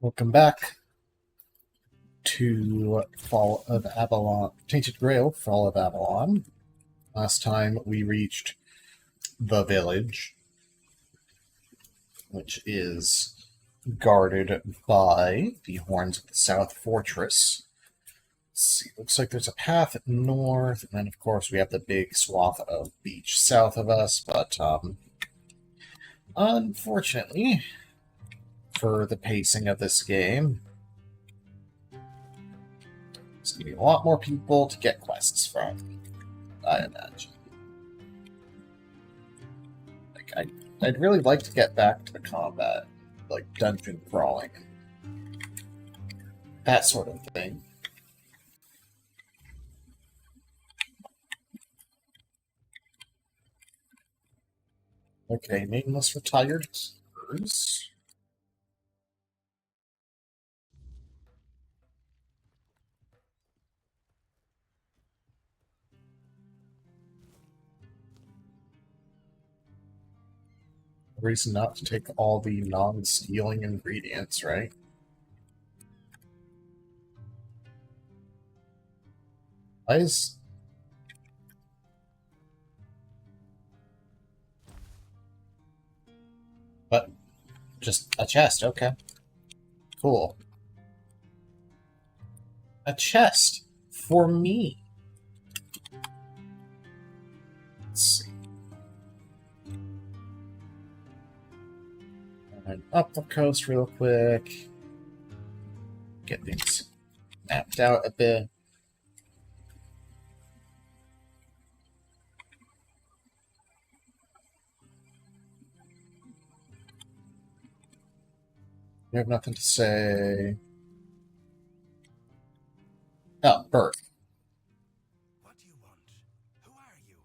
Welcome back to Fall of Avalon, Tainted Grail, Fall of Avalon. Last time we reached the village, which is guarded by the Horns of the South Fortress. Let's see, looks like there's a path north, and then of course we have the big swath of beach south of us, but unfortunately, for the pacing of this game, there's going to be a lot more people to get quests from, I imagine. I'd really like to get back to the combat, like dungeon crawling, that sort of thing. Okay, nameless retired keepers. Reason not to take all the non-stealing ingredients, right? Why is... But, just a chest, okay. Cool. A chest for me. Let's see. And up the coast real quick. Get things mapped out a bit. You have nothing to say. Oh, bird. What do you want? Who are you?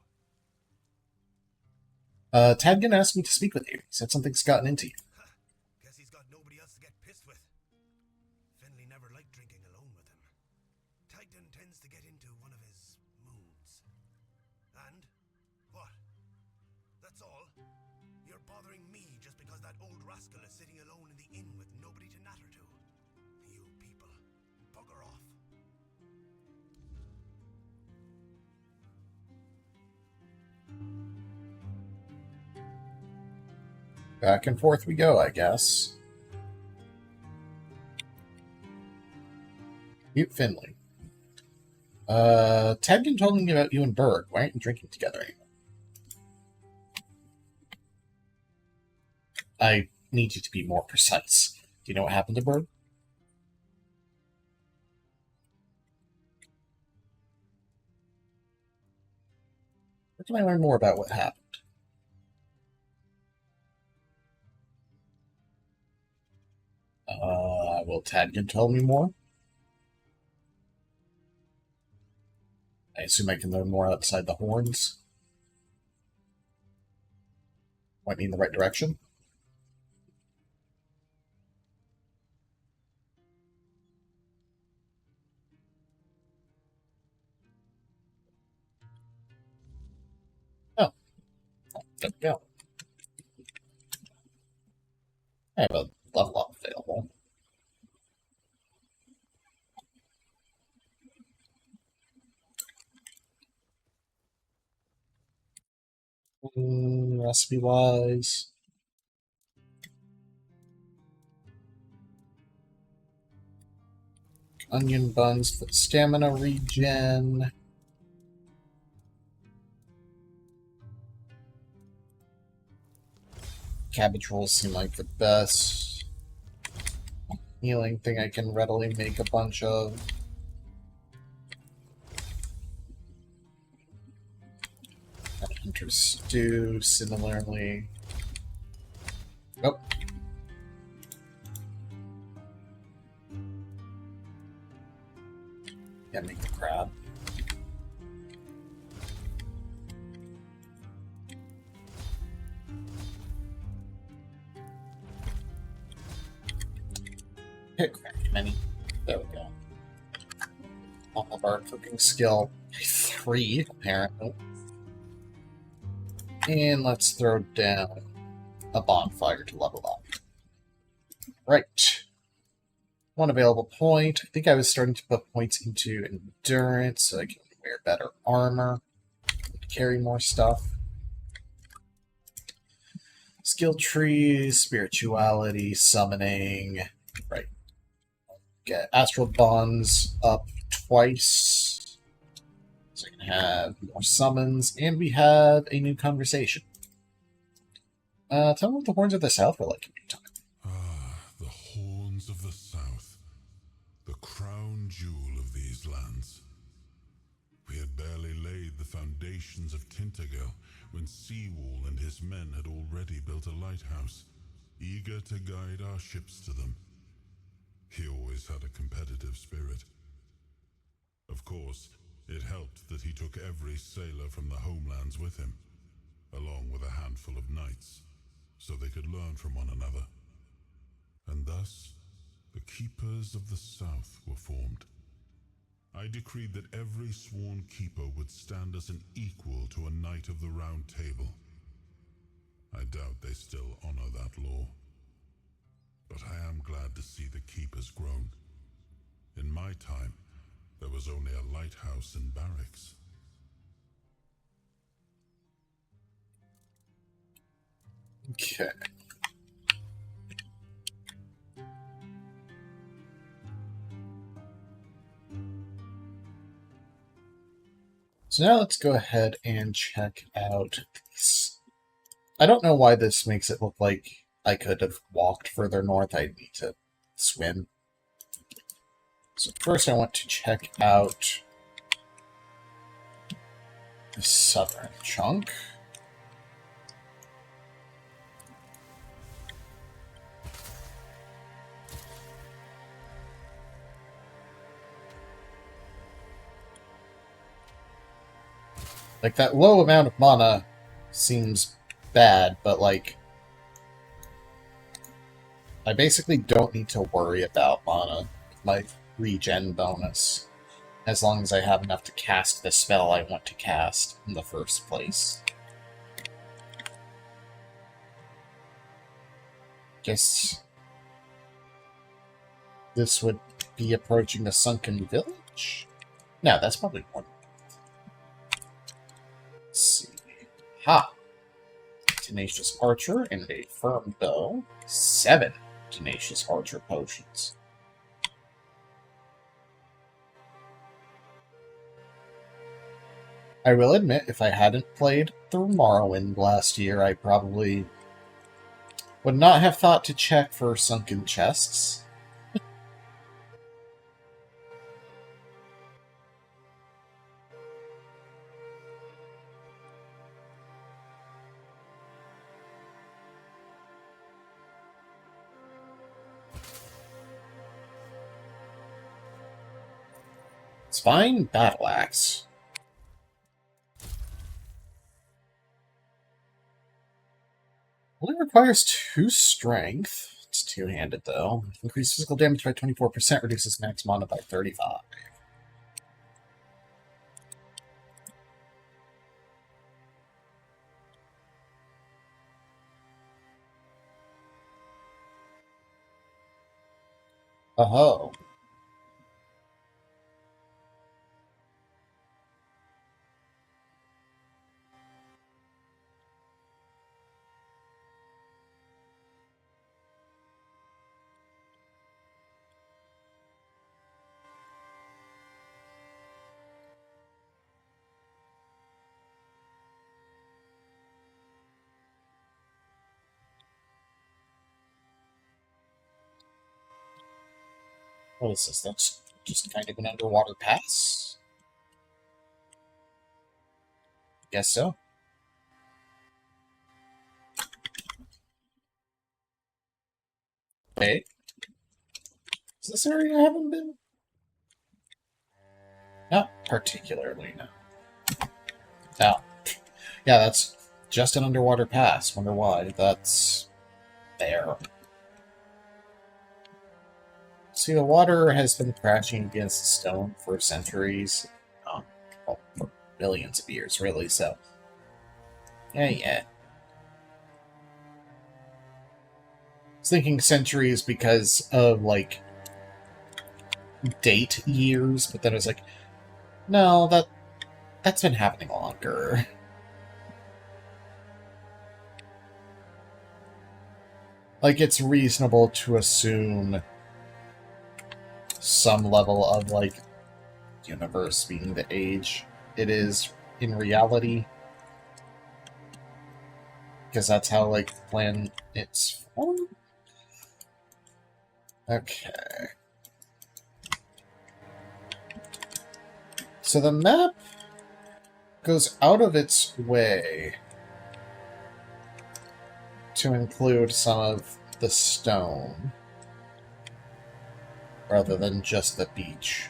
Tadgen asked me to speak with you. He said something's gotten into you. Guess he's got nobody else to get pissed with. Finley never liked drinking alone with him. Tainted tends to get into one of his moods. And? What? That's all? You're bothering me just because that old rascal is sitting alone in the inn with nobody to natter to. You people, bugger off. Back and forth we go, I guess. Mute Finley. Tadgen told me about you and Berg. Why aren't you drinking together anymore? I need you to be more precise. Do you know what happened to Berg? Where can I learn more about what happened? Will Tadgen tell me more? I assume I can learn more outside the horns. Point me in the right direction. Oh, there we go. I have a level up available. Recipe-wise... Onion buns for the stamina regen. Cabbage rolls seem like the best healing thing I can readily make a bunch of. Hunter stew, similarly. Nope. Yeah, make the crab. Hit crack many. There we go. All of our cooking skill 3, apparently. And let's throw down a bonfire to level up. Right. One available point. I think I was starting to put points into endurance so I can wear better armor, carry more stuff. Skill trees, spirituality, summoning. Right. Get astral bonds up twice. So I can have more summons. And we have a new conversation. Tell me what the Horns of the South were like in your time. Ah, the Horns of the South. The crown jewel of these lands. We had barely laid the foundations of Tintagel when Seawall and his men had already built a lighthouse, eager to guide our ships to them. He always had a competitive spirit. Of course, it helped that he took every sailor from the homelands with him, along with a handful of knights, so they could learn from one another. And thus, the Keepers of the South were formed. I decreed that every sworn keeper would stand as an equal to a Knight of the Round Table. I doubt they still honor that law. But I am glad to see the keepers grown. In my time, there was only a lighthouse and barracks. Okay. So now let's go ahead and check out these. I don't know why this makes it look like I could have walked further north. I'd need to swim. So first I want to check out the southern chunk. Like, that low amount of mana seems bad, but, like, I basically don't need to worry about mana with my regen bonus, as long as I have enough to cast the spell I want to cast in the first place. Guess this would be approaching the Sunken Village? No, that's probably more. Let's see. Ha! Tenacious Archer and a Firm Bow. 7 Tenacious Archer potions. I will admit, if I hadn't played through Morrowind last year, I probably would not have thought to check for sunken chests. It's fine. Battle Axe. Only requires 2 strength. It's two-handed, though. Increases physical damage by 24%, reduces max mana by 35. Oh. What is this? That's just kind of an underwater pass? Guess so. Wait. Is this area I haven't been? Not particularly, no. Oh. Yeah, that's just an underwater pass. Wonder why. That's there. See, the water has been crashing against stone for centuries. Well, for millions of years, really, so. Yeah. I was thinking centuries because of, like, date years, but then it was like, no, that's been happening longer. Like, it's reasonable to assume some level of, like, universe being the age it is in reality. Because that's how, like, the planet's formed. Okay. So the map goes out of its way to include some of the stone rather than just the beach.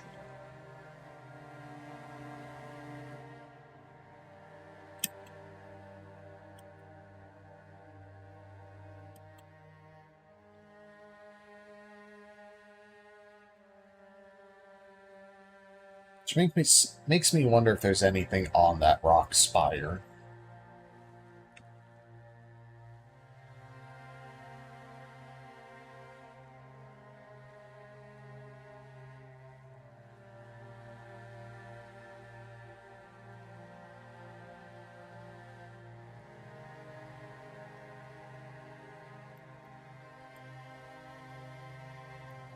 Which makes me wonder if there's anything on that rock spire.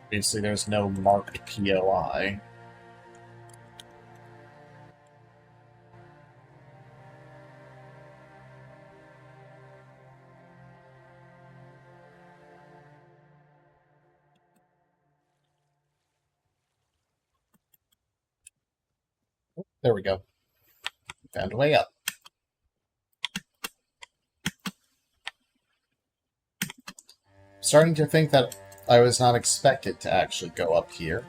Obviously, there's no marked POI. There we go. Found a way up. Starting to think that I was not expected to actually go up here.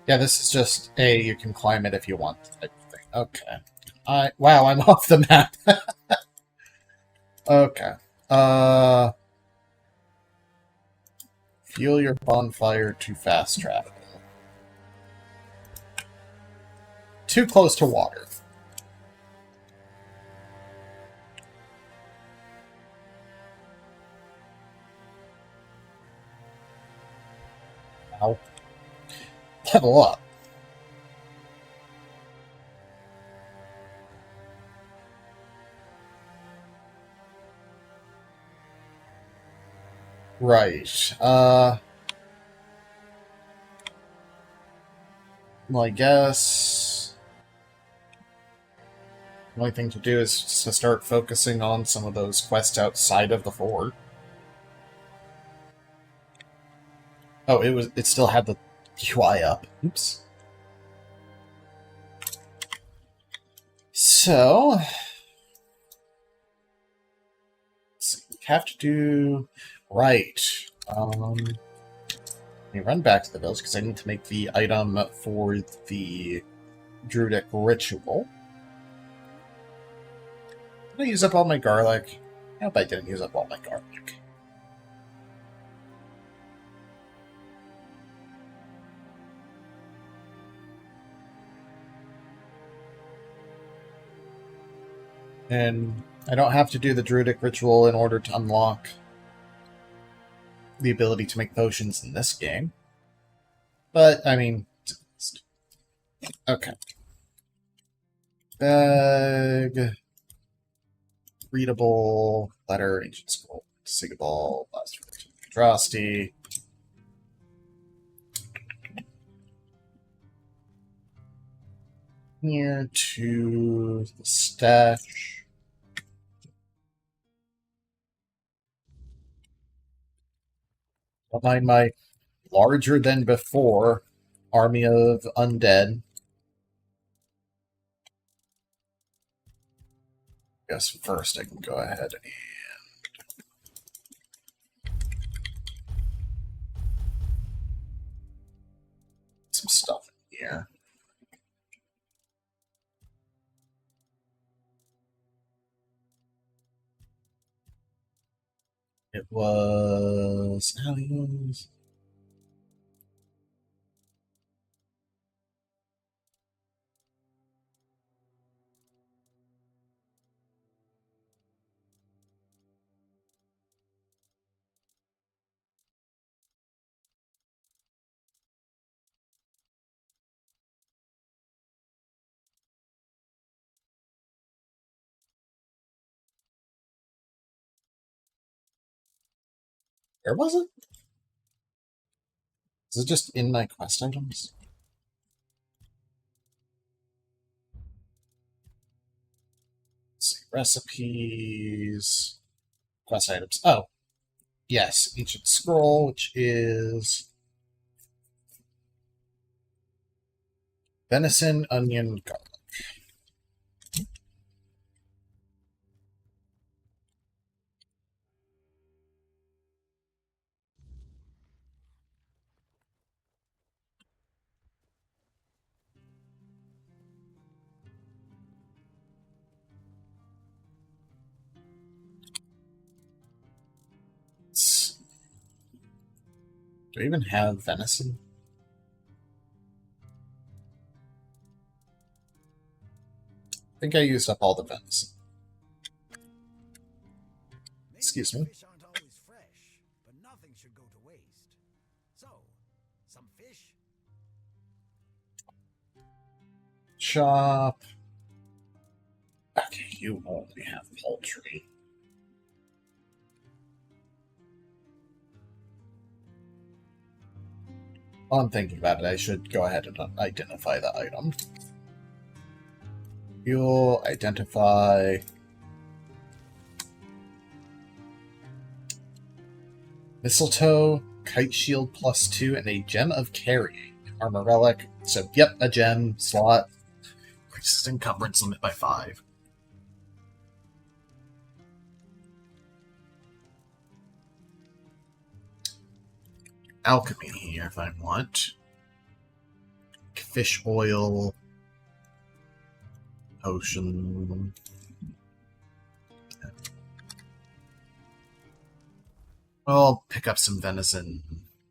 Yeah, this is just a you can climb it if you want type thing. Okay. Wow, I'm off the map. Okay. Fuel your bonfire to fast travel. Too close to water. Ow. Level up. Right. Well, I guess the only thing to do is to start focusing on some of those quests outside of the fort. Oh, it still had the UI up. Oops. So, let's see, we have to do right. Let me run back to the village because I need to make the item for the druidic ritual. Did I use up all my garlic? I hope I didn't use up all my garlic. And I don't have to do the druidic ritual in order to unlock the ability to make potions in this game. But, I mean, okay. Bag. Readable. Letter. Ancient Scroll. Sigabal. Last Drosty. Here to the stash. Don't mind my larger than before army of undead. Guess first I can go ahead and some stuff in here. It was Where was it? Is it just in my quest items? Let's see. Recipes. Quest items. Oh. Yes. Ancient Scroll, which is venison, onion, garlic. Do I even have venison? I think I used up all the venison. Excuse me. Fish aren't always fresh, but nothing should go to waste. So, some fish. Shop. Okay, you only have poultry. While I'm thinking about it, I should go ahead and identify the item. You'll identify mistletoe, kite shield +2, and a gem of carrying. Armor relic. So, yep, a gem slot. Increases encumbrance limit by 5. Alchemy here if I want. Fish oil. Potion. Well, I'll pick up some venison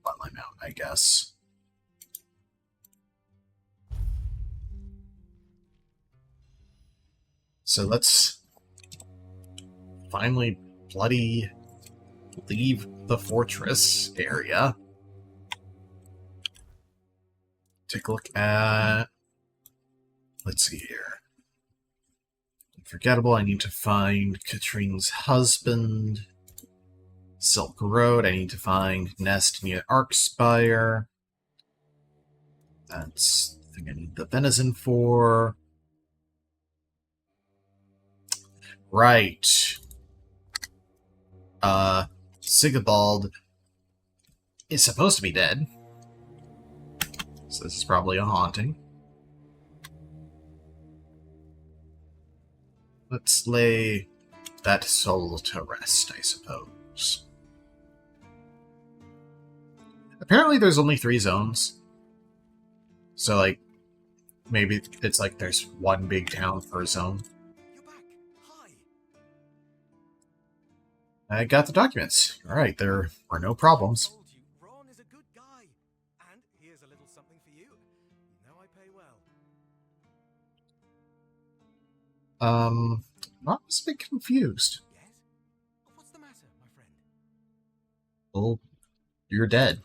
while I'm out, I guess. So let's finally bloody leave the fortress area. Take a look at... Let's see here. Unforgettable, I need to find Katrine's husband. Silk Road, I need to find Nest near Arkspire. That's the thing I need the venison for. Right. Sigibald is supposed to be dead. So this is probably a haunting. Let's lay that soul to rest, I suppose. Apparently there's only 3 zones. So, like, maybe it's like there's one big town per zone. You're back. Hi. I got the documents. Alright, there were no problems. Told you, Ron is a good guy. And here's a little something for you. You know I pay well. I'm a bit confused. Yes? What's the matter, my friend? Well, you're dead.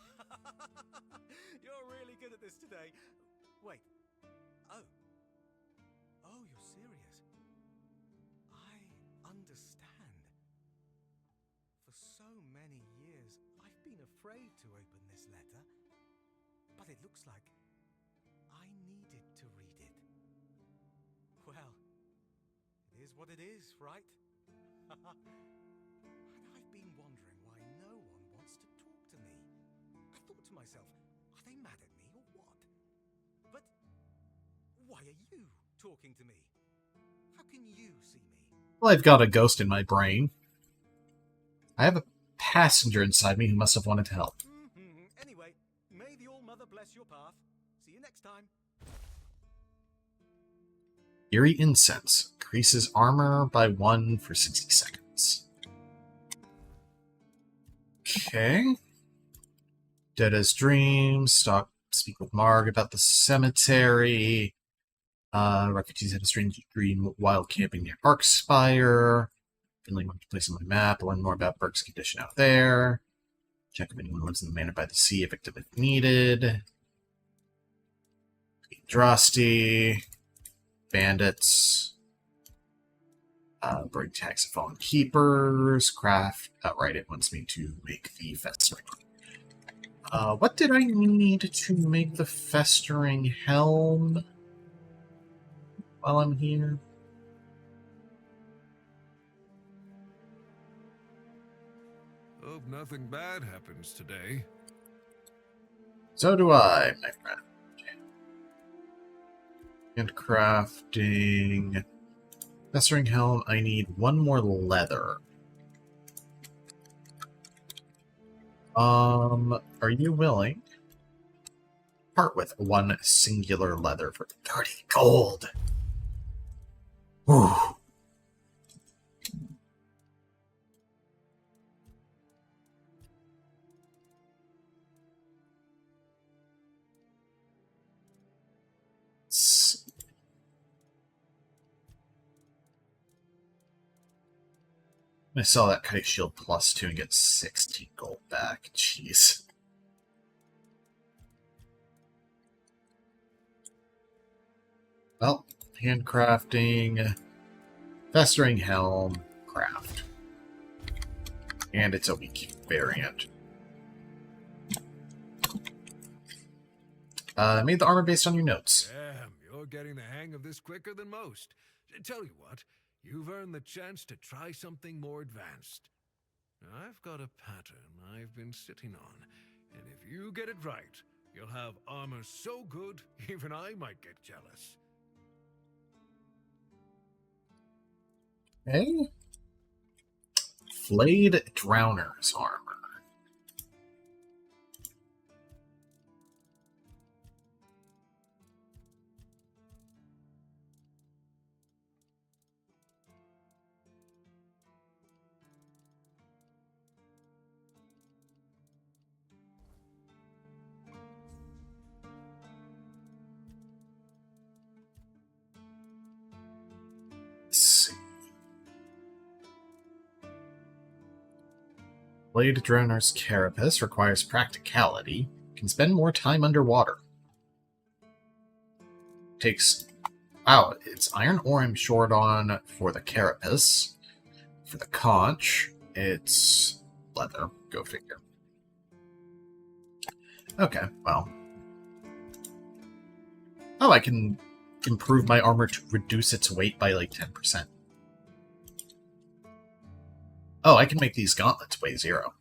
You're really good at this today. Wait. Oh. Oh, you're serious. I understand. For so many years, I've been afraid to open this letter. But it looks like I needed to read it. Well, it is what it is, right? And I've been wondering why no one wants to talk to me. I thought to myself, are they mad at me or what? But why are you talking to me? How can you see me? Well, I've got a ghost in my brain. I have a passenger inside me who must have wanted to help. Anyway, may the All-Mother bless your path. See you next time. Eerie Incense. Increases armor by 1 for 60 seconds. Okay. Dead as Dreams. Speak with Marg about the cemetery. Refugees had a strange dream while camping near Arkspire. Finally went to place on my map. Learn more about Burke's condition out there. Check if anyone lives in the manor by the sea. A victim if needed. Drosti. Bandits. Bring tax of fallen keepers. Craft. Right, it wants me to make the festering. What did I need to make the festering helm while I'm here? Hope nothing bad happens today. So do I, my friend. And crafting. Festering helm, I need one more leather. Are you willing? Part with one singular leather for 30 gold. Whew. I sell that kite shield +2 and get 16 gold back. Jeez. Well, handcrafting, festering helm, craft. And it's a weak variant. I made the armor based on your notes. Damn, you're getting the hang of this quicker than most. Tell you what, you've earned the chance to try something more advanced. I've got a pattern I've been sitting on, and if you get it right, you'll have armor so good, even I might get jealous. Okay. Flayed Drowner's armor. Let's see. Blade Droner's Carapace requires practicality. Can spend more time underwater. Takes... Wow, it's iron ore I'm short on for the Carapace. For the conch, it's leather. Go figure. Okay, well. Oh, I can improve my armor to reduce its weight by like 10%. Oh, I can make these gauntlets weigh 0.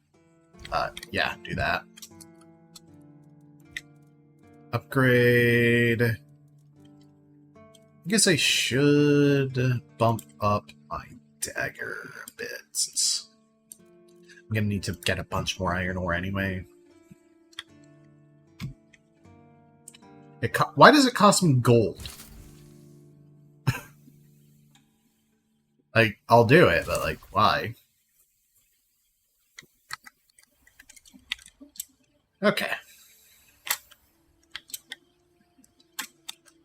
Yeah, do that. Upgrade. I guess I should bump up my dagger a bit, since I'm gonna need to get a bunch more iron ore anyway. Why does it cost me gold? Like, I'll do it, but like, why? Okay.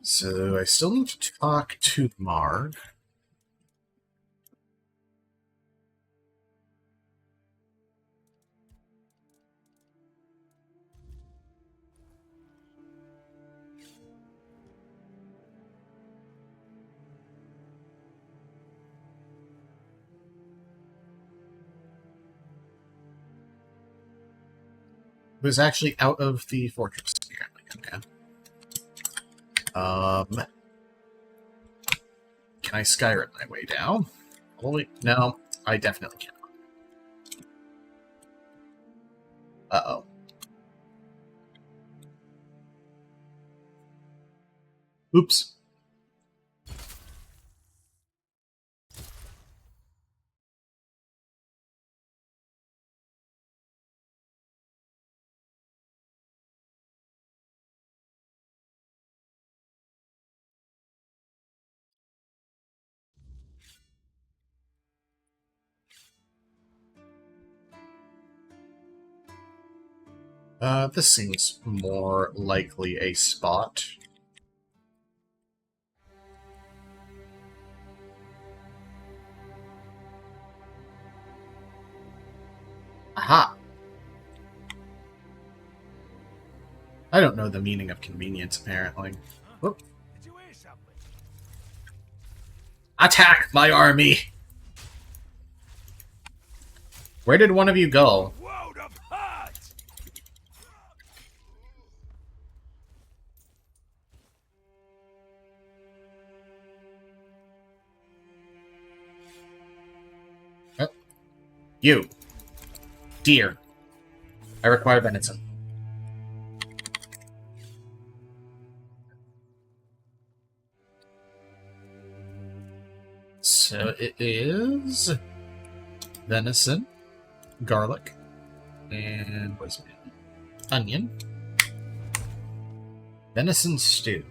So I still need to talk to Marg. Who's actually out of the fortress, apparently. Okay. Can I Skyrim my way down? Holy, no, I definitely cannot. Uh-oh. Oops. This seems more likely a spot. Aha! I don't know the meaning of convenience, apparently. Whoop. Did you hear something? Attack my army! Where did one of you go? World of hurt! You. Dear. I require venison. So it is venison, garlic, and what's it? Onion. Venison stew.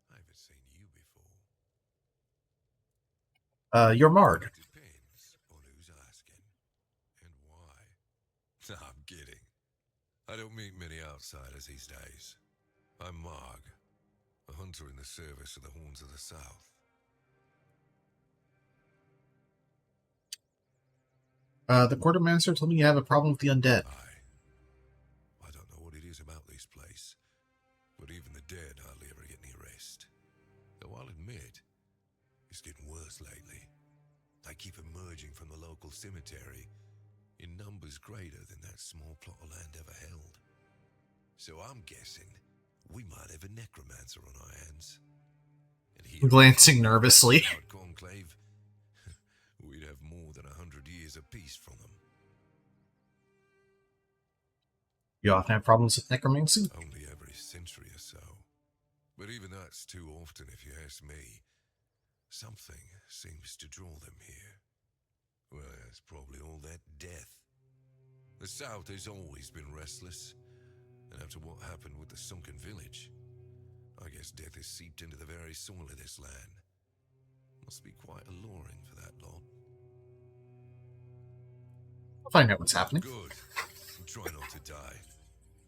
I haven't seen you before. You're marred. Depends on who's asking and why. No, I'm kidding. I don't meet many outsiders these days. I'm Marg, a hunter in the service of the Horns of the South. The quartermaster told me you have a problem with the undead. I don't know what it is about this place, but even the dead hardly ever get any rest. Though I'll admit, it's getting worse lately. They keep emerging from the local cemetery in numbers greater than that small plot of land ever held. So I'm guessing we might have a necromancer on our hands. And here, Glancing nervously. conclave, we'd have more than 100 years of peace from them. You often have problems with necromancy? Only every century or so. But even that's too often if you ask me. Something seems to draw them here. Well, it's probably all that death. The South has always been restless. And after what happened with the sunken village, I guess death has seeped into the very soil of this land. Must be quite alluring for that lot. I'll find out what's happening. Good. And try not to die.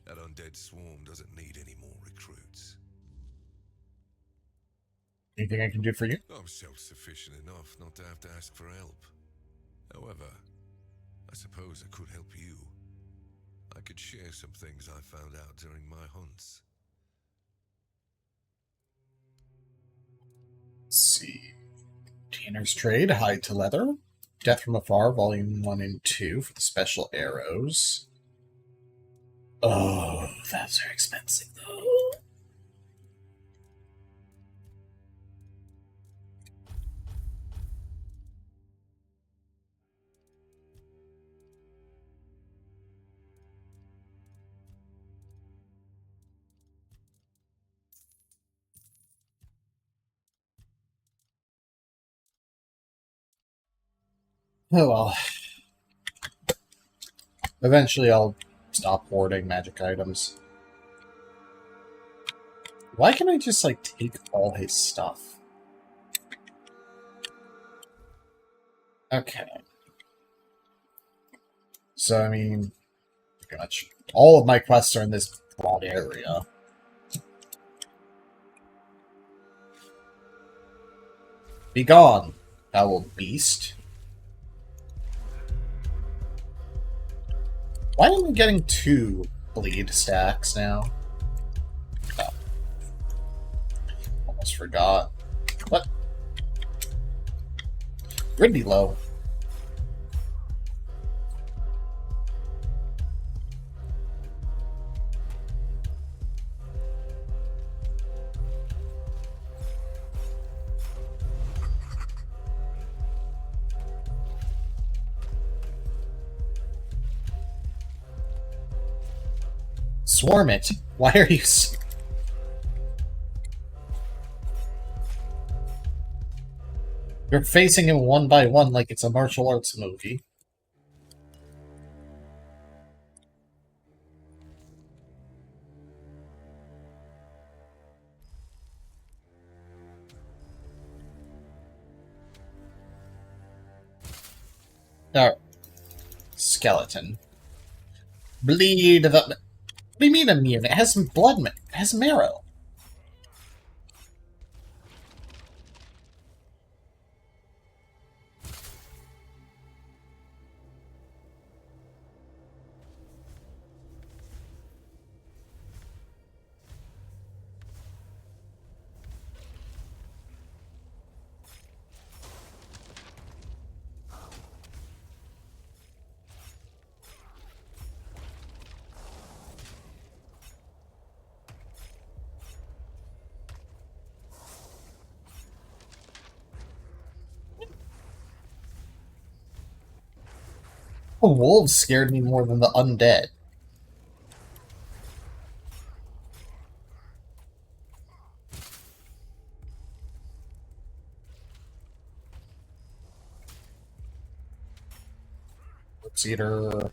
That undead swarm doesn't need any more recruits. Anything I can do for you? I'm self-sufficient enough not to have to ask for help. However, I suppose I could help you. I could share some things I found out during my hunts. Let's see. Tanner's Trade, Hide to Leather. Death from Afar, Volume 1 and 2 for the special arrows. Oh, that's very expensive, though. Oh well. Eventually I'll stop hoarding magic items. Why can't I just, like, take all his stuff? Okay. So, I mean, pretty much all of my quests are in this broad area. Be gone, foul beast. Why am I getting 2 bleed stacks now? Oh. Almost forgot. What? Pretty low. Swarm it. Why are you... You're facing him one by one like it's a martial arts movie. Oh. Skeleton. Bleed the... What do you mean immune? It has some blood... It has marrow. The wolves scared me more than the undead. Corpse Eater.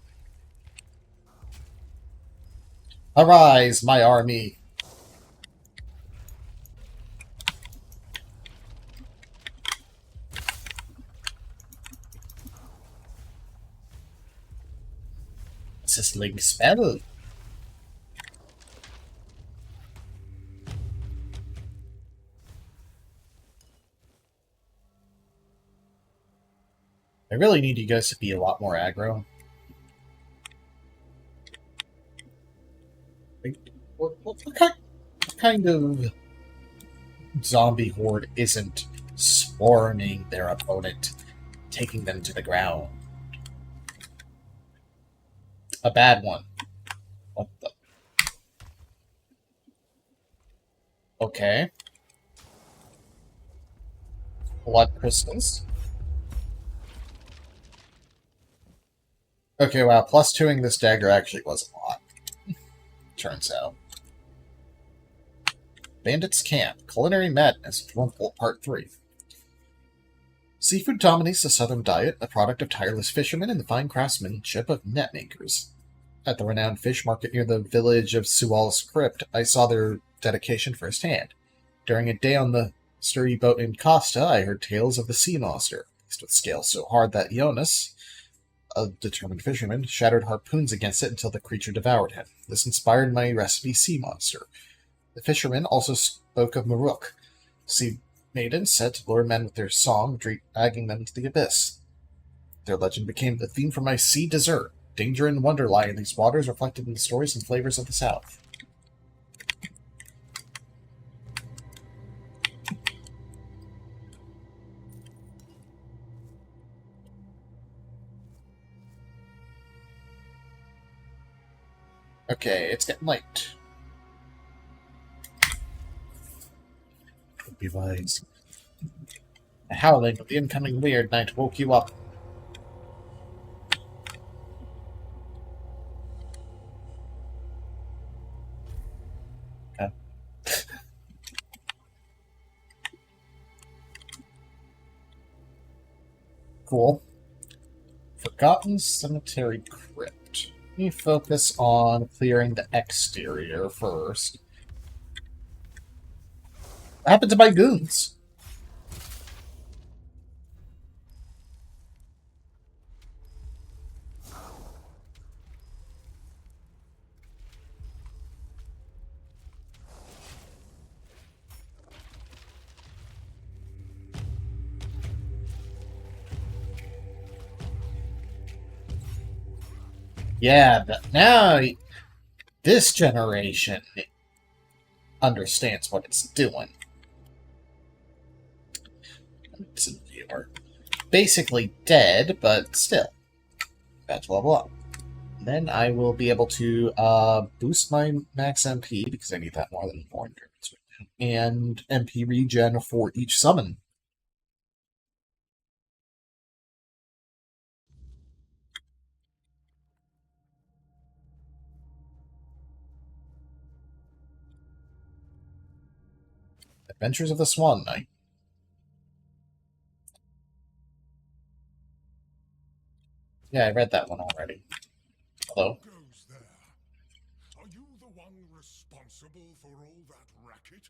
Arise, my army! Sizzling spell. I really need you guys to be a lot more aggro. Like, what kind of zombie horde isn't swarming their opponent, taking them to the ground? A bad one. What the? Okay. Blood crystals. Okay, wow, plus 2ing this dagger actually was a lot. Turns out. Bandits Camp. Culinary Madness. Drumful Part 3. Seafood dominates the southern diet, a product of tireless fishermen and the fine craftsmanship of net makers. At the renowned fish market near the village of Sual's Crypt, I saw their dedication firsthand. During a day on the sturdy boat in Costa, I heard tales of the sea monster, placed with scales so hard that Jonas, a determined fisherman, shattered harpoons against it until the creature devoured him. This inspired my recipe sea monster. The fisherman also spoke of Maruk, sea maidens said to lure men with their song, dragging them to the abyss. Their legend became the theme for my sea dessert. Danger and wonder lie in these waters, reflected in the stories and flavors of the South. Okay, it's getting late. Be wise. The howling of the incoming weird night woke you up. Okay. Cool. Forgotten Cemetery Crypt. Let me focus on clearing the exterior first. What happened to my goons? Yeah, but now this generation understands what it's doing. It's a viewer. Basically dead, but still. About to level up. Then I will be able to boost my max MP, because I need that more than 400. And MP regen for each summon. Adventures of the Swan Knight. Yeah, I read that one already. Hello? Who goes there? Are you the one responsible for all that racket?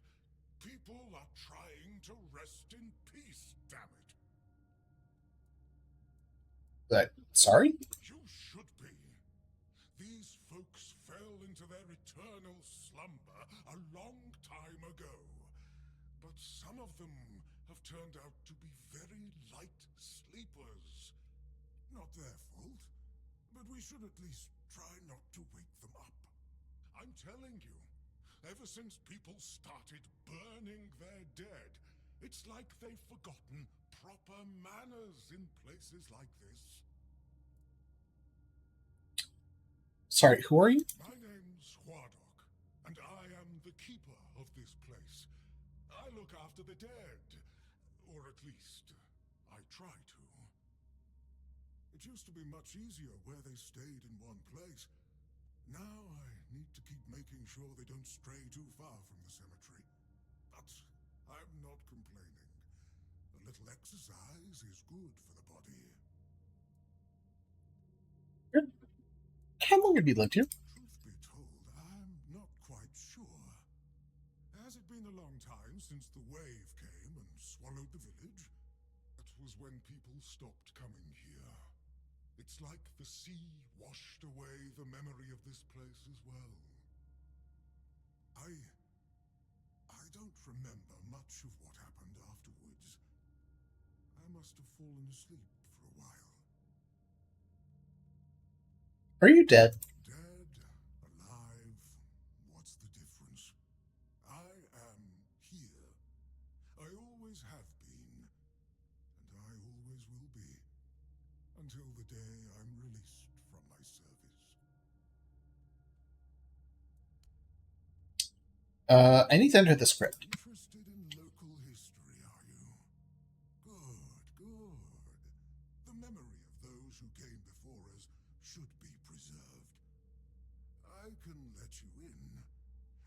People are trying to rest in peace, damn it. Sorry? You should be. These folks fell into their eternal slumber a long time ago. But some of them have turned out to be very light sleepers. Not their fault, but we should at least try not to wake them up. I'm telling you, ever since people started burning their dead, it's like they've forgotten proper manners in places like this. Sorry, who are you? My name's Huardok, and I am the keeper of this place. I look after the dead, or at least, I try to. It used to be much easier where they stayed in one place. Now I need to keep making sure they don't stray too far from the cemetery. But I'm not complaining. A little exercise is good for the body. How long have you lived here? Truth be told, I'm not quite sure. Has it been a long time since the wave came and swallowed the village? That was when people stopped coming here. It's like the sea washed away the memory of this place as well. I don't remember much of what happened afterwards. I must have fallen asleep for a while. Are you dead? Dead, alive, what's the difference? I am here. I always have been, and I always will be, until the day I'm released from my service. I need to enter the script. Interested in local history, are you? Good. The memory of those who came before us should be preserved. I can let you in.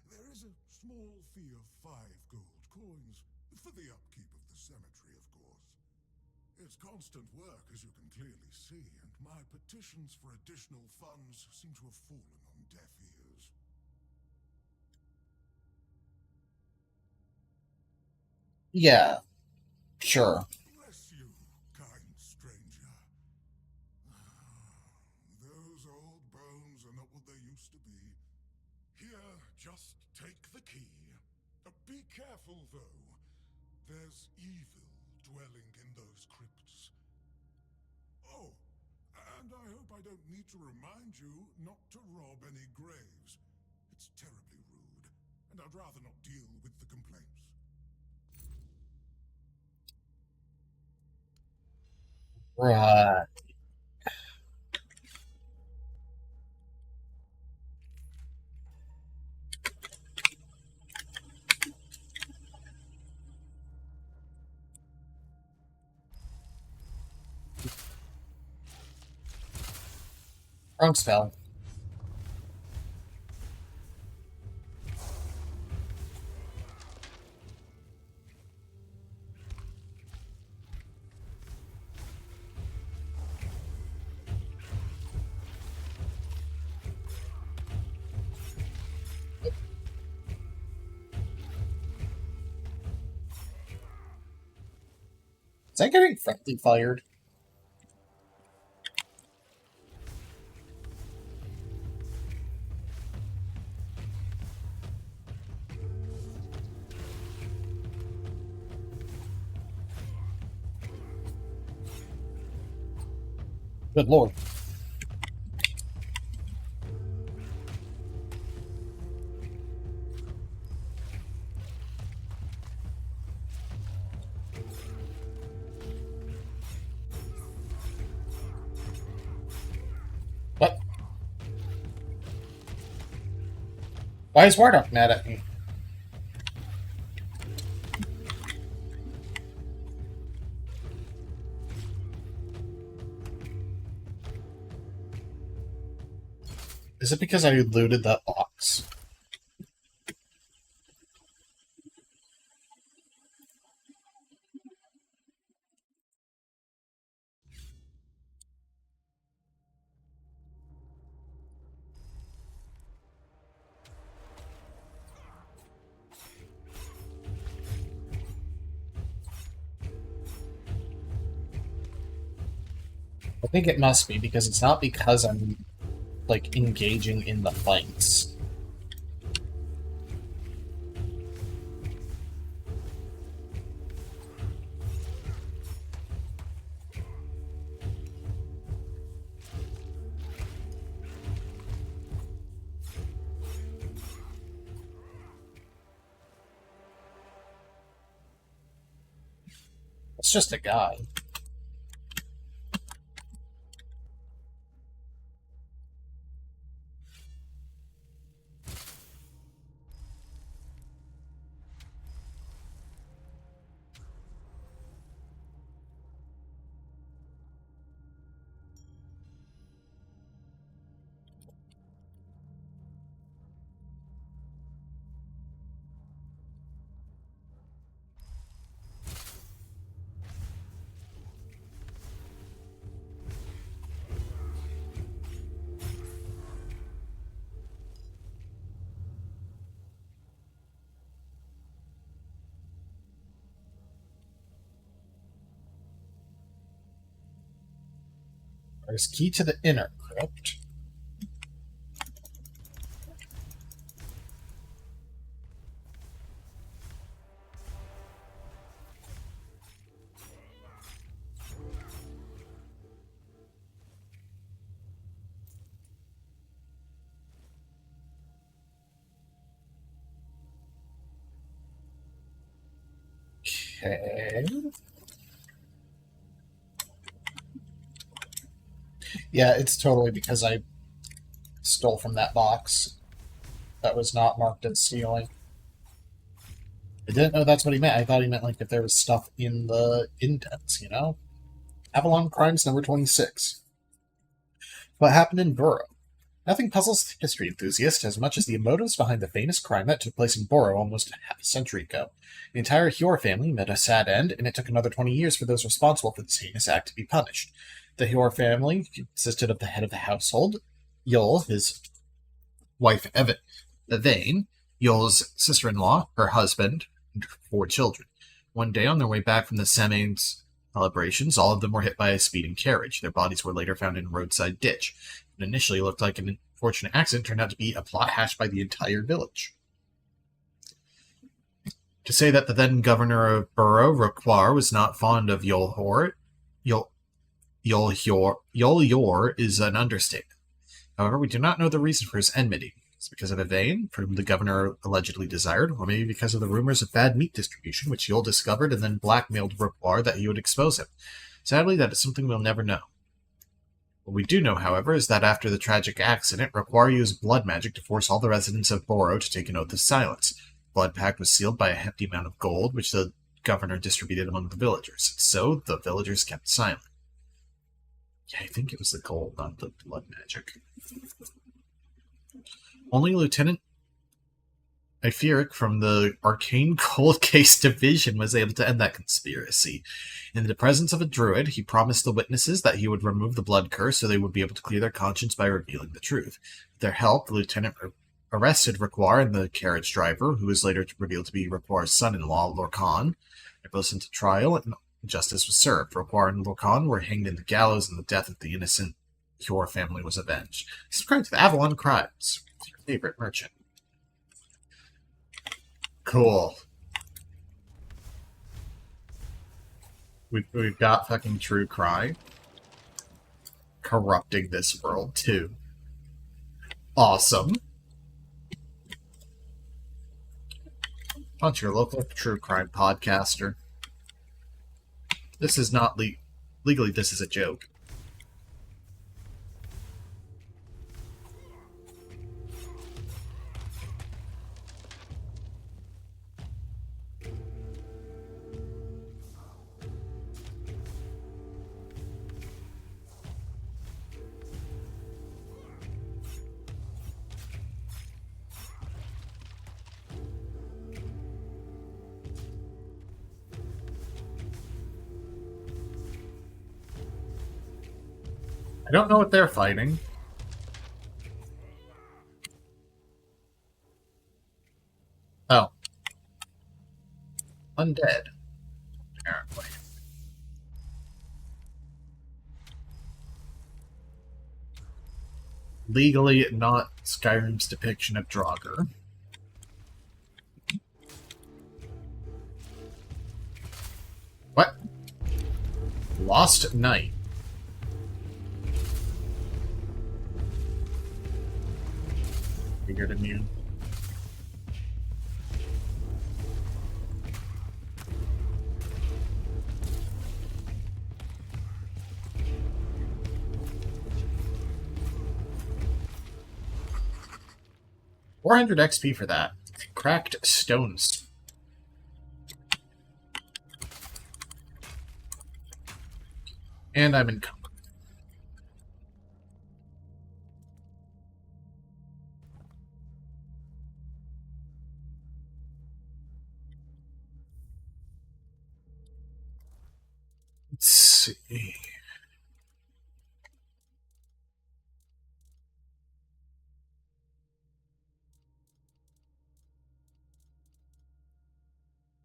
There is a small fee of 5 gold coins for the upkeep of the cemetery, of course. It's constant work, as you can clearly see, and my petitions for additional funds seem to have fallen on deaf ears. Yeah, sure. Bless you, kind stranger. Those old bones are not what they used to be. Here, just take the key. Be careful, though. There's evil dwelling in those crypts. Oh, and I hope I don't need to remind you not to rob any graves. It's terribly rude, and I'd rather not deal with the complaints. Right. Wrong spell. Is that getting friendly fired? Good lord. What? Why is Wardock mad at me? Is it because I looted that box? I think it must be, because it's not because I'm, like, engaging in the fights. It's just a guy. There's key to the inner crypt. Okay. Yeah, it's totally because I stole from that box that was not marked as stealing. I didn't know that's what he meant. I thought he meant like if there was stuff in the indents, you know? Avalon Crimes number 26. What happened in Burrow? Nothing puzzles history enthusiasts as much as the motives behind the famous crime that took place in Burrow almost half a century ago. The entire Hjor family met a sad end, and it took another 20 years for those responsible for this heinous act to be punished. The Hjor family consisted of the head of the household, Yul, his wife Evane, Yul's sister-in-law, her husband, and 4 children. One day, on their way back from the Semane's celebrations, all of them were hit by a speeding carriage. Their bodies were later found in a roadside ditch. It initially looked like an unfortunate accident, turned out to be a plot hatched by the entire village. To say that the then governor of Burrow, Roquar, was not fond of Yor is an understatement. However, we do not know the reason for his enmity. It's because of Evane, whom the governor allegedly desired, or maybe because of the rumors of bad meat distribution, which Yul discovered and then blackmailed Roquar that he would expose him. Sadly, that is something we'll never know. What we do know, however, is that after the tragic accident, Roquar used blood magic to force all the residents of Burrow to take an oath of silence. The blood pact was sealed by a hefty amount of gold, which the governor distributed among the villagers. So, the villagers kept silent. Yeah, I think it was the gold, not the blood magic. Only Lieutenant Iferic from the Arcane Cold Case Division was able to end that conspiracy. In the presence of a druid, he promised the witnesses that he would remove the blood curse so they would be able to clear their conscience by revealing the truth. With their help, the lieutenant arrested Roquar and the carriage driver, who was later revealed to be Roquar's son-in-law, Lorcan. They both sent to trial, and justice was served. Roquar and Lorcan were hanged in the gallows, and the death of the innocent Hjor family was avenged. Subscribe to the Avalon Crimes. Your favorite merchant. Cool. We've got fucking True Crime corrupting this world too. Awesome. Punch your local true crime podcaster. This is not legally. This is a joke. I don't know what they're fighting. Oh. Undead, apparently. Legally not Skyrim's depiction of Draugr. What? Lost Night. Figured immune. $400 XP for that. Cracked stones. And I'm encumbered. Let's see.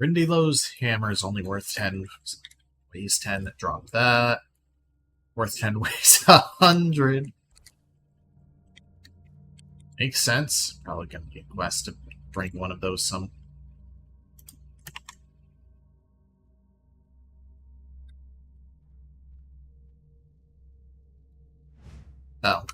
Rindilo's hammer is only worth 10. Weighs 10. Drop that. Worth 10 weighs 100. Makes sense. Probably gonna get a quest to bring one of those some. Oh.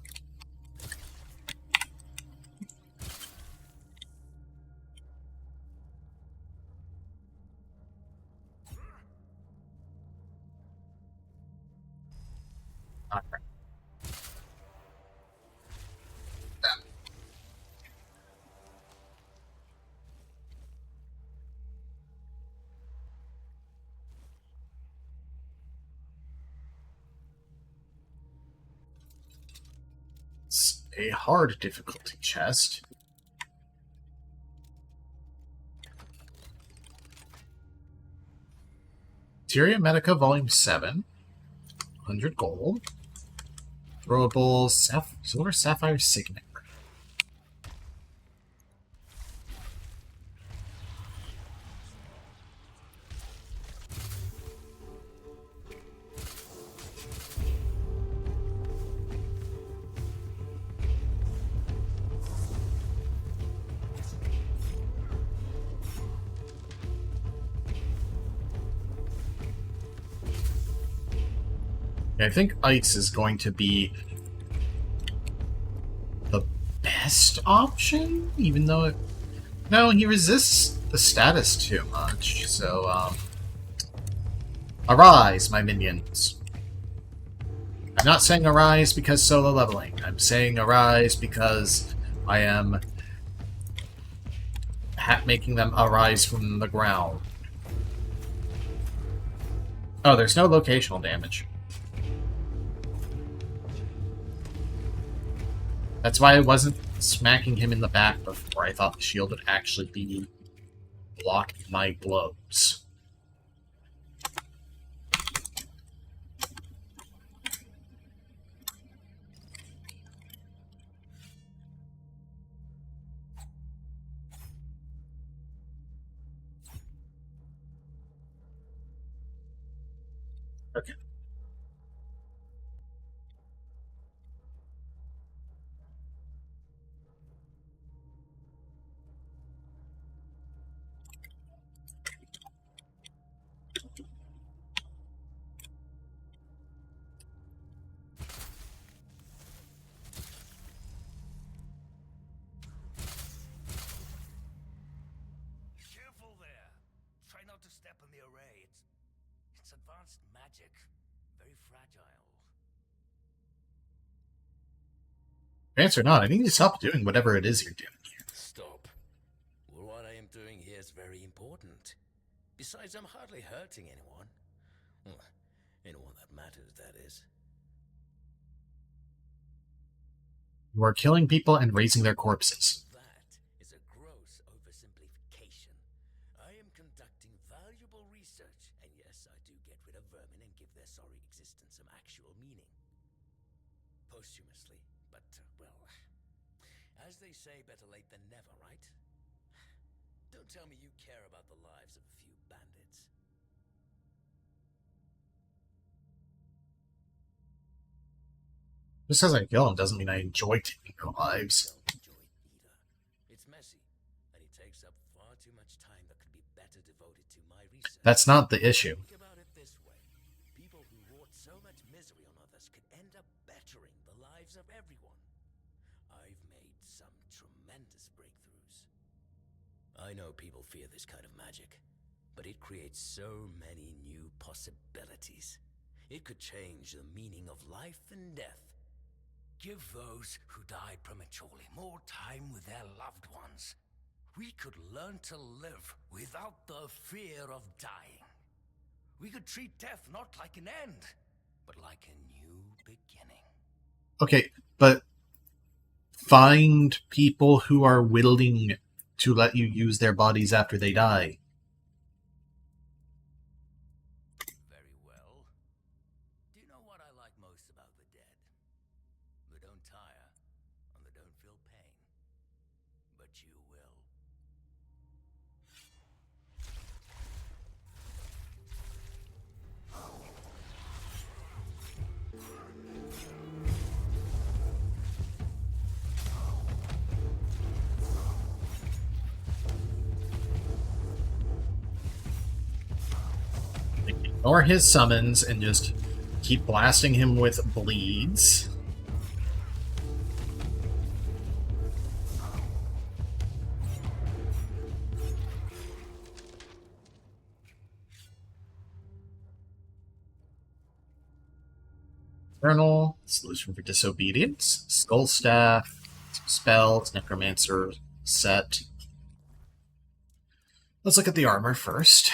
Alright. It's a hard difficulty chest. Materia Medica Volume 7. 100 gold. Throwable silver sapphire signet. I think ice is going to be the best option, even though it... No, he resists the status too much, so, arise, my minions. I'm not saying arise because solo leveling. I'm saying arise because I am making them arise from the ground. Oh, there's no locational damage. That's why I wasn't smacking him in the back before. I thought the shield would actually be blocking my blows. Okay. Careful there. Try not to step on the array. It's advanced magic. Very fragile. Advance or not, I need to stop doing whatever it is you're doing here. Stop. Well, what I am doing here is very important. Besides, I'm hardly hurting anyone. Well, anyone that matters, that is. You are killing people and raising their corpses. That is a gross oversimplification. I am conducting valuable research, and yes, I do get rid of vermin and give their sorry existence some actual meaning. Posthumously, but, well, as they say, better late than never, right? Don't tell me you care about the lives of a few bandits. Just because I kill them doesn't mean I enjoy taking their lives. Don't enjoy it either. It's messy, and it takes up far too much time that could be better devoted to my research. That's not the issue. Think about it this way. People who wrought so much misery on others could end up bettering the lives of everyone. I've made some tremendous breakthroughs. I know people fear this kind of magic, but it creates so many new possibilities. It could change the meaning of life and death. Give those who died prematurely more time with their loved ones. We could learn to live without the fear of dying. We could treat death not like an end, but like a new beginning. Okay, but find people who are willing to let you use their bodies after they die. Very well. Do you know what I like most about the dead? They don't tire, and they don't feel pain. But you will. Ignore his summons and just keep blasting him with bleeds. Journal, solution for disobedience, skull staff, spells, necromancer set. Let's look at the armor first.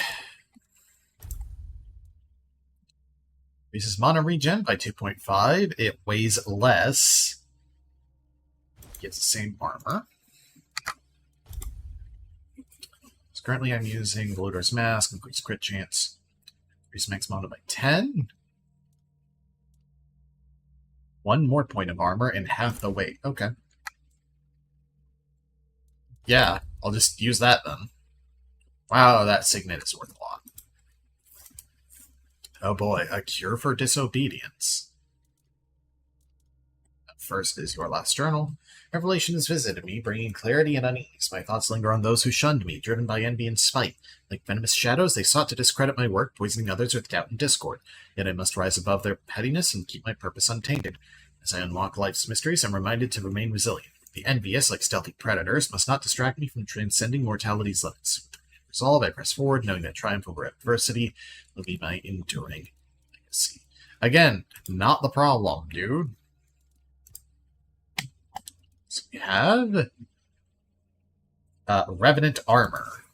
Increases mana regen by 2.5. It weighs less. Gets the same armor. So currently I'm using Bloater's Mask, increase crit chance. Increase max mana by 10. 1 more point of armor and half the weight. Okay. Yeah, I'll just use that then. Wow, that signet is worth a lot. Oh boy, a cure for disobedience. First is your last journal. Revelation has visited me, bringing clarity and unease. My thoughts linger on those who shunned me, driven by envy and spite. Like venomous shadows, they sought to discredit my work, poisoning others with doubt and discord. Yet I must rise above their pettiness and keep my purpose untainted. As I unlock life's mysteries, I'm reminded to remain resilient. The envious, like stealthy predators, must not distract me from transcending mortality's limits. With resolve, I press forward, knowing that triumph over adversity will be my enduring legacy. Again, not the problem, dude. So we have Revenant Armor.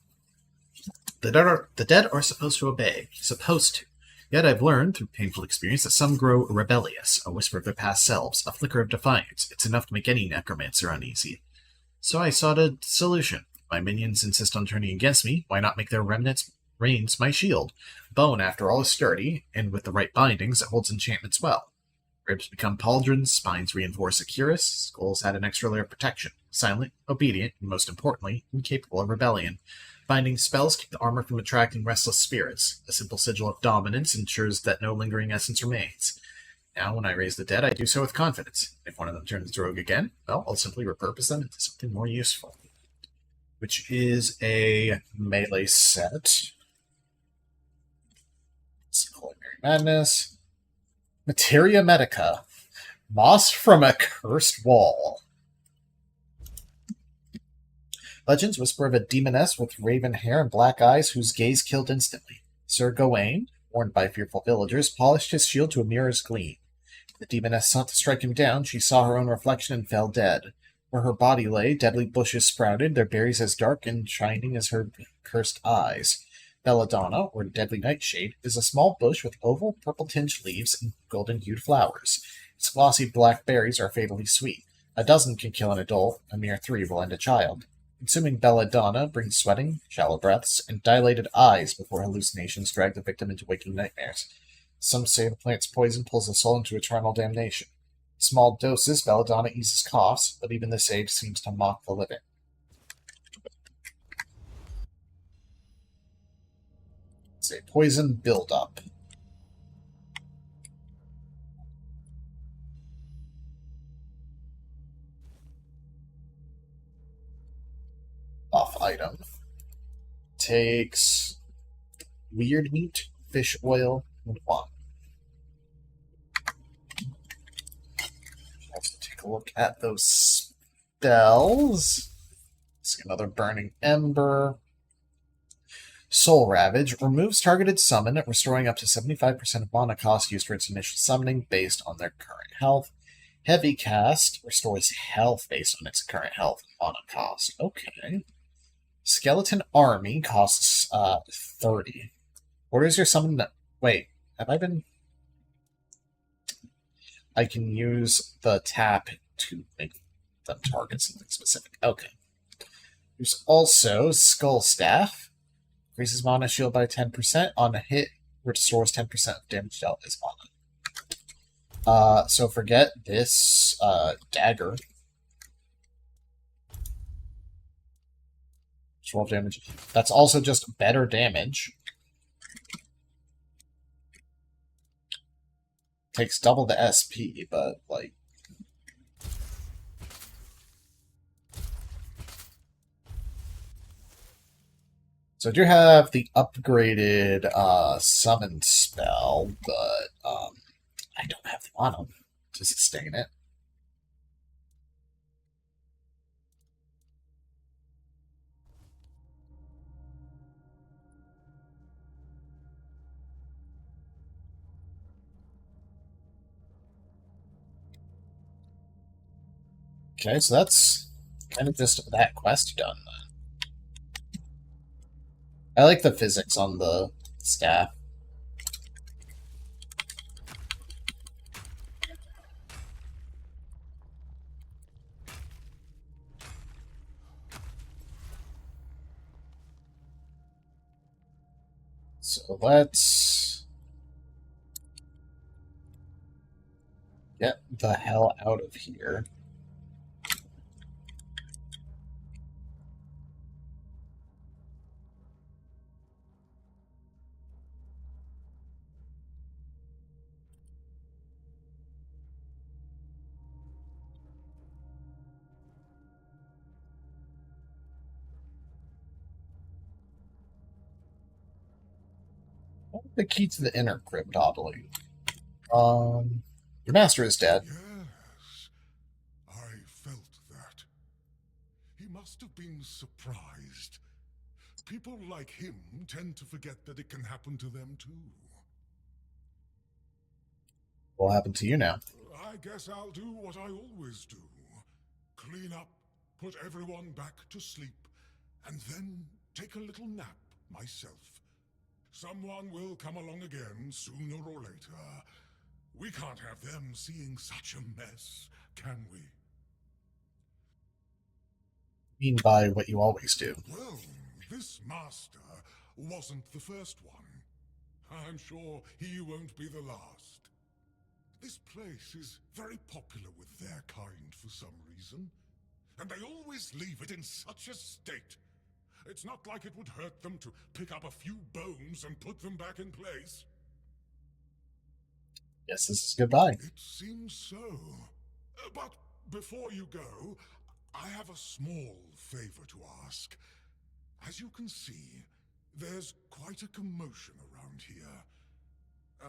The dead are supposed to obey. Supposed to. Yet I've learned, through painful experience, that some grow rebellious, a whisper of their past selves, a flicker of defiance. It's enough to make any necromancer uneasy. So I sought a solution. My minions insist on turning against me. Why not make their remnants' reins my shield? Bone, after all, is sturdy, and with the right bindings, it holds enchantments well. Ribs become pauldrons, spines reinforce a cuirass, skulls add an extra layer of protection. Silent, obedient, and most importantly, incapable of rebellion. Binding spells keep the armor from attracting restless spirits. A simple sigil of dominance ensures that no lingering essence remains. Now, when I raise the dead, I do so with confidence. If one of them turns rogue again, well, I'll simply repurpose them into something more useful. Which is a melee set. Culinary Madness. Materia Medica. Moss from a Cursed Wall. Legends whisper of a demoness with raven hair and black eyes whose gaze killed instantly. Sir Gawain, warned by fearful villagers, polished his shield to a mirror's gleam. The demoness sought to strike him down. She saw her own reflection and fell dead. Where her body lay, deadly bushes sprouted, their berries as dark and shining as her cursed eyes. Belladonna, or deadly nightshade, is a small bush with oval, purple-tinged leaves and golden-hued flowers. Its glossy black berries are fatally sweet. A dozen can kill an adult, a mere 3 will end a child. Consuming belladonna brings sweating, shallow breaths, and dilated eyes before hallucinations drag the victim into waking nightmares. Some say the plant's poison pulls the soul into eternal damnation. In small doses, belladonna eases coughs, but even this age seems to mock the living. It's a poison buildup. Off item. Takes weird meat, fish oil, and wine. Let's take a look at those spells. See another Burning Ember. Soul Ravage removes targeted summon, restoring up to 75% of mana cost used for its initial summoning based on their current health. Heavy Cast restores health based on its current health and mana cost. Okay. Skeleton Army costs 30. Orders your summon... Wait, have I been... I can use the tap to make them target something specific. Okay. There's also Skull Staff. Increases mana shield by 10%. On a hit, restores 10% of damage dealt as mana. So forget this dagger. 12 damage. That's also just better damage. Takes double the SP, but, like... So I do have the upgraded summon spell, but I don't have the mana to sustain it. Okay, so that's kind of just that quest done, then. I like the physics on the staff. So let's get the hell out of here. The key to the inner crypt, oddly. Your master is dead. Yes, I felt that. He must have been surprised. People like him tend to forget that it can happen to them too. What will happen to you now? I guess I'll do what I always do. Clean up, put everyone back to sleep, and then take a little nap myself. Someone will come along again sooner or later. We can't have them seeing such a mess, can we? Mean by what you always do. Well, this master wasn't the first one. I'm sure he won't be the last. This place is very popular with their kind for some reason, and they always leave it in such a state. It's not like it would hurt them to pick up a few bones and put them back in place. Yes, this is goodbye. It seems so. But before you go, I have a small favor to ask. As you can see, there's quite a commotion around here.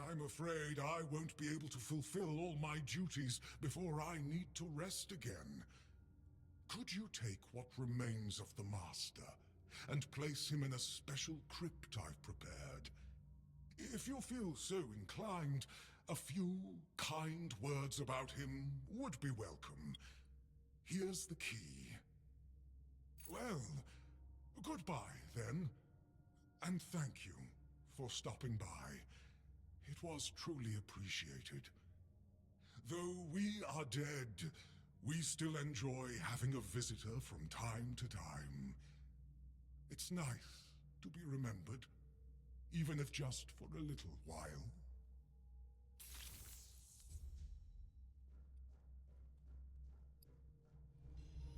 I'm afraid I won't be able to fulfill all my duties before I need to rest again. Could you take what remains of the Master and place him in a special crypt I've prepared? If you feel so inclined, a few kind words about him would be welcome. Here's the key. Well, goodbye, then. And thank you for stopping by. It was truly appreciated. Though we are dead, we still enjoy having a visitor from time to time. It's nice to be remembered, even if just for a little while.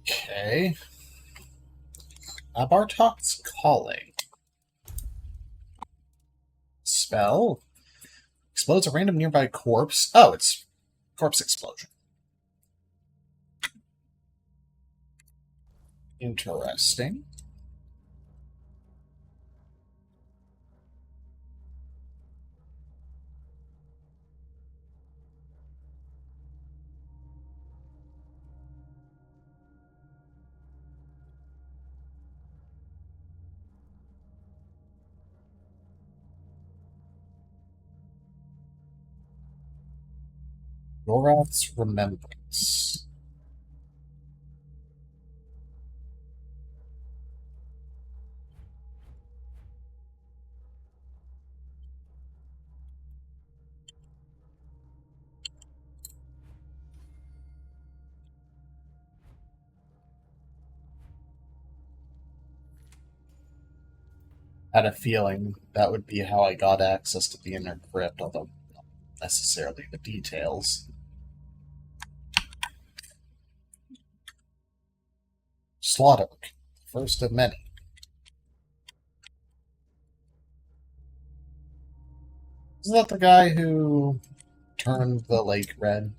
Okay. Bartok's Calling. Spell. Explodes a random nearby corpse. Oh, it's corpse explosion. Interesting. Gorath's Remembrance. Had a feeling that would be how I got access to the inner crypt, although not necessarily the details. Slaughter, first of many. Isn't that the guy who turn the lake red.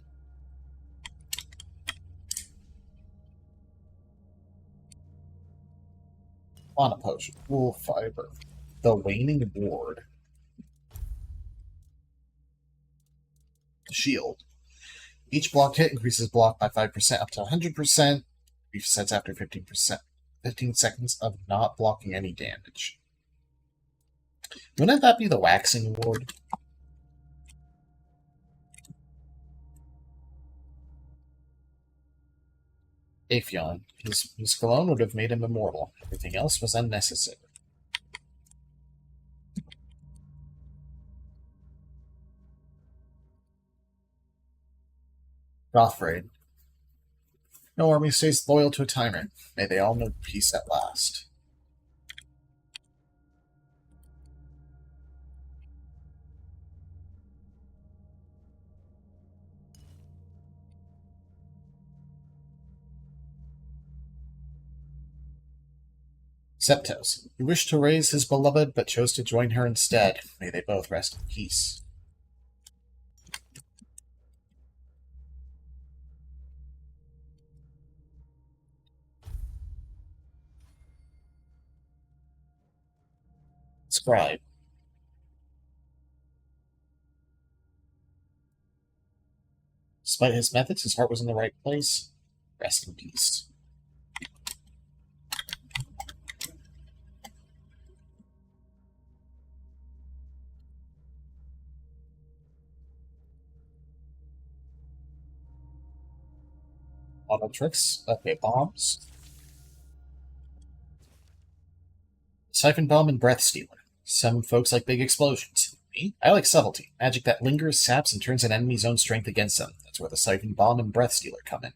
Mana potion. Wool fiber. The waning ward. Shield. Each block hit increases block by 5% up to 100%. Resets after 15%. 15 seconds of not blocking any damage. Wouldn't that be the waxing ward? Aphelion. His cologne would have made him immortal. Everything else was unnecessary. Gothraid. No army stays loyal to a tyrant. May they all know peace at last. Septos. He wished to raise his beloved, but chose to join her instead. May they both rest in peace. Scribe. Despite his methods, his heart was in the right place. Rest in peace. Auto tricks. Okay, bombs. Siphon bomb and breath stealer. Some folks like big explosions. Me? I like subtlety. Magic that lingers, saps, and turns an enemy's own strength against them. That's where the siphon bomb and breath stealer come in.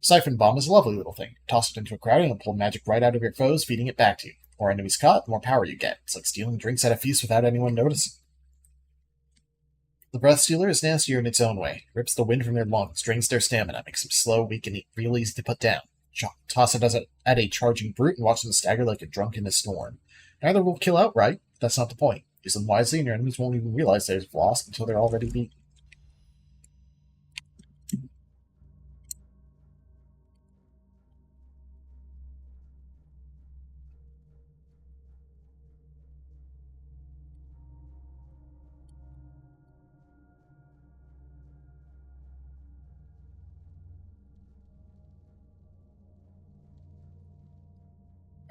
Siphon bomb is a lovely little thing. Toss it into a crowd and it'll pull magic right out of your foes, feeding it back to you. The more enemies caught, the more power you get. It's like stealing drinks at a feast without anyone noticing. The breath stealer is nastier in its own way. Rips the wind from their lungs, drains their stamina, makes them slow, weak, and real easy to put down. Toss it at a charging brute and watch them stagger like a drunk in a storm. Neither will kill outright. That's not the point. Use them wisely and your enemies won't even realize they've lost until they're already beaten.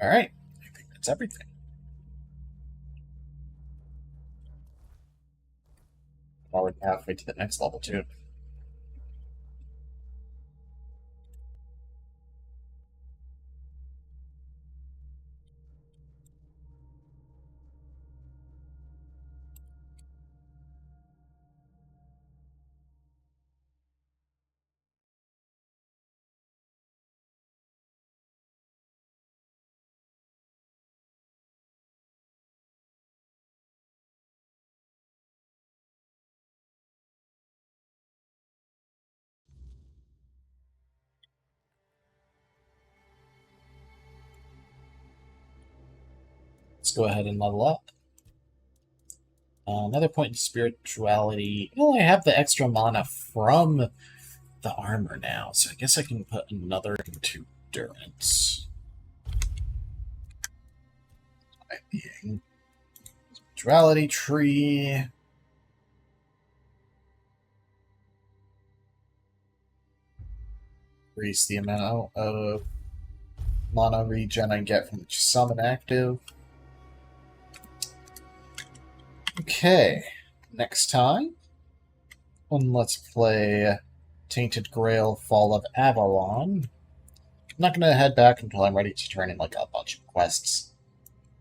Alright, I think that's everything. Already halfway to the next level, too. Let's go ahead and level up. Another point in spirituality. Well, I have the extra mana from the armor now, so I guess I can put another into endurance. Being spirituality tree. Increase the amount of mana regen I get from each summon active. Okay, next time on Let's Play Tainted Grail Fall of Avalon. I'm not going to head back until I'm ready to turn in like a bunch of quests.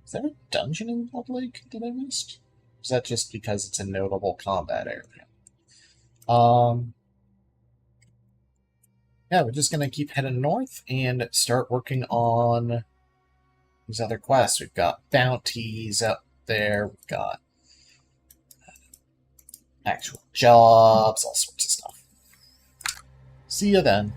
Is there a dungeon in Blood Lake that I missed? Or is that just because it's a notable combat area? Yeah, we're just going to keep heading north and start working on these other quests. We've got bounties out there. We've got actual jobs, all sorts of stuff. See you then.